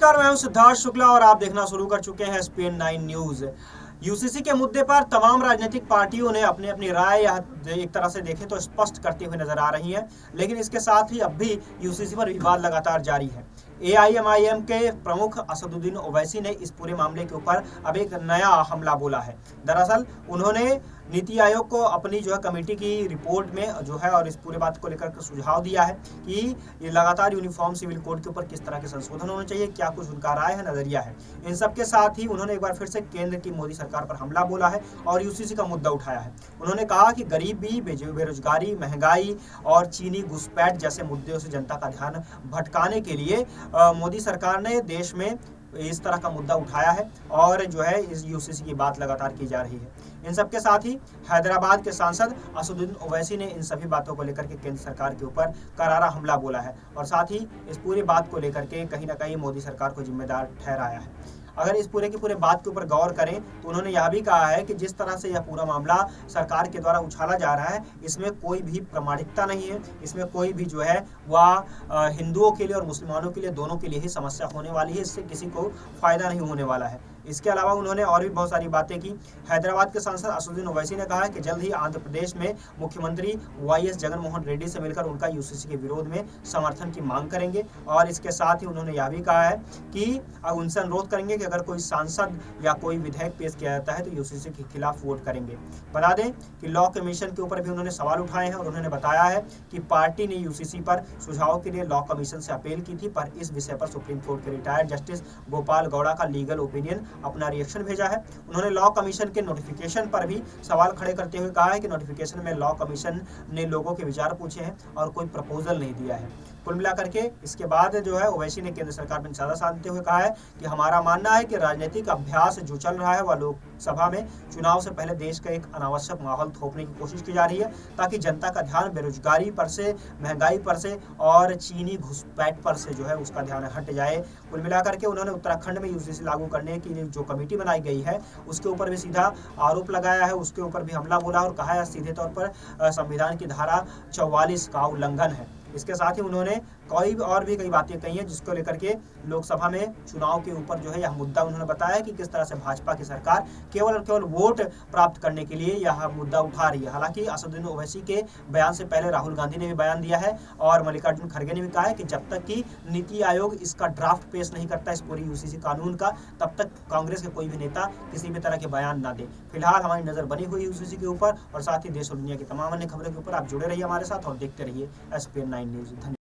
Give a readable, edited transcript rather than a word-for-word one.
नमस्कार, मैं हूं सिद्धार्थ शुक्ला और आप देखना शुरू कर चुके हैं एसपीएन 9 न्यूज। यूसीसी के मुद्दे पर तमाम राजनीतिक पार्टियों ने अपनी अपनी राय एक तरह से देखें तो स्पष्ट करते हुए नजर आ रही है, लेकिन इसके साथ ही अब भी यूसीसी पर विवाद लगातार जारी है। एआईएमआईएम के प्रमुख असदुद्दीन ओवैसी ने इस पूरे मामले के ऊपर अब एक नया हमला बोला है। दरअसल उन्होंने नीति आयोग को अपनी कमेटी की रिपोर्ट में और इस पूरे बात को लेकर सुझाव दिया है कि ये लगातार यूनिफॉर्म सिविल कोड के ऊपर किस तरह के संशोधन होने चाहिए, क्या कुछ उनका राय है, नजरिया है। इन सब के साथ ही उन्होंने एक बार फिर से केंद्र की मोदी सरकार पर हमला बोला है और यूसीसी का मुद्दा उठाया है। उन्होंने कहा कि गरीबी, बेरोजगारी, महंगाई और चीनी घुसपैठ जैसे मुद्दों से जनता का ध्यान भटकाने के लिए मोदी सरकार ने देश में इस तरह का मुद्दा उठाया है और इस यूसीसी की बात लगातार की जा रही है। इन सब के साथ ही हैदराबाद के सांसद असदुद्दीन ओवैसी ने इन सभी बातों को लेकर के केंद्र सरकार के ऊपर करारा हमला बोला है और साथ ही इस पूरी बात को लेकर के कहीं ना कहीं मोदी सरकार को जिम्मेदार ठहराया है। अगर इस पूरे की पूरे बात के ऊपर गौर करें तो उन्होंने यह भी कहा है कि जिस तरह से यह पूरा मामला सरकार के द्वारा उछाला जा रहा है, इसमें कोई भी प्रामाणिकता नहीं है, इसमें कोई भी वह हिंदुओं के लिए और मुसलमानों के लिए, दोनों के लिए ही समस्या होने वाली है। इससे किसी को फायदा नहीं होने वाला है। इसके अलावा उन्होंने और भी बहुत सारी बातें की। हैदराबाद के सांसद असदुद्दीन ओवैसी ने कहा है कि जल्द ही आंध्र प्रदेश में मुख्यमंत्री वाईएस जगनमोहन रेड्डी से मिलकर उनका यूसीसी के विरोध में समर्थन की मांग करेंगे और इसके साथ ही उन्होंने यह भी कहा है कि उनसे अनुरोध करेंगे कि अगर कोई सांसद या कोई विधेयक पेश किया जाता है तो यूसीसी के खिलाफ वोट करेंगे। बता दें कि लॉ कमीशन के ऊपर भी उन्होंने सवाल उठाए हैं और उन्होंने बताया है कि पार्टी ने यूसीसी पर सुझाव के लिए लॉ कमीशन से अपील की थी, पर इस विषय पर सुप्रीम कोर्ट के रिटायर्ड जस्टिस गोपाल गौड़ा का लीगल ओपिनियन अपना रिएक्शन भेजा है। उन्होंने लॉ कमीशन के नोटिफिकेशन पर भी सवाल खड़े करते हुए कहा है कि नोटिफिकेशन में लॉ कमीशन ने लोगों के विचार पूछे हैं और कोई प्रपोजल नहीं दिया है। कुल मिलाकर के इसके बाद ओवैसी ने केंद्र सरकार पर निशाना साधते हुए कहा है कि हमारा मानना है कि राजनीतिक अभ्यास जो चल रहा है वह लोकसभा में चुनाव से पहले देश का एक अनावश्यक माहौल थोपने की कोशिश की जा रही है, ताकि जनता का ध्यान बेरोजगारी पर से, महंगाई पर से और चीनी घुसपैठ पर से उसका ध्यान हट जाए। कुल मिलाकर के उन्होंने उत्तराखंड में यूसीसी लागू करने की जो कमेटी बनाई गई है उसके ऊपर भी सीधा आरोप लगाया है, उसके ऊपर भी हमला बोला और कहा है सीधे तौर पर संविधान की धारा 44 का उल्लंघन है। इसके साथ ही उन्होंने कई बातें कही हैं जिसको लेकर के लोकसभा में चुनाव के ऊपर यह मुद्दा उन्होंने बताया कि किस तरह से भाजपा की सरकार केवल और केवल वोट प्राप्त करने के लिए यह मुद्दा उठा रही है। हालांकि असदुद्दीन ओवैसी के बयान से पहले राहुल गांधी ने भी बयान दिया है और मल्लिकार्जुन खड़गे ने भी कहा है कि जब तक कि नीति आयोग इसका ड्राफ्ट पेश नहीं करता इस पूरी यूसीसी कानून का, तब तक कांग्रेस के कोई भी नेता किसी भी तरह के बयान ना दे। फिलहाल हमारी नजर बनी हुई यूसीसी के ऊपर और साथ ही देश और दुनिया की तमाम अन्य खबरों के ऊपर आप जुड़े रहिए हमारे साथ और देखते रहिए एसपीएन 9 न्यूज। धन्यवाद।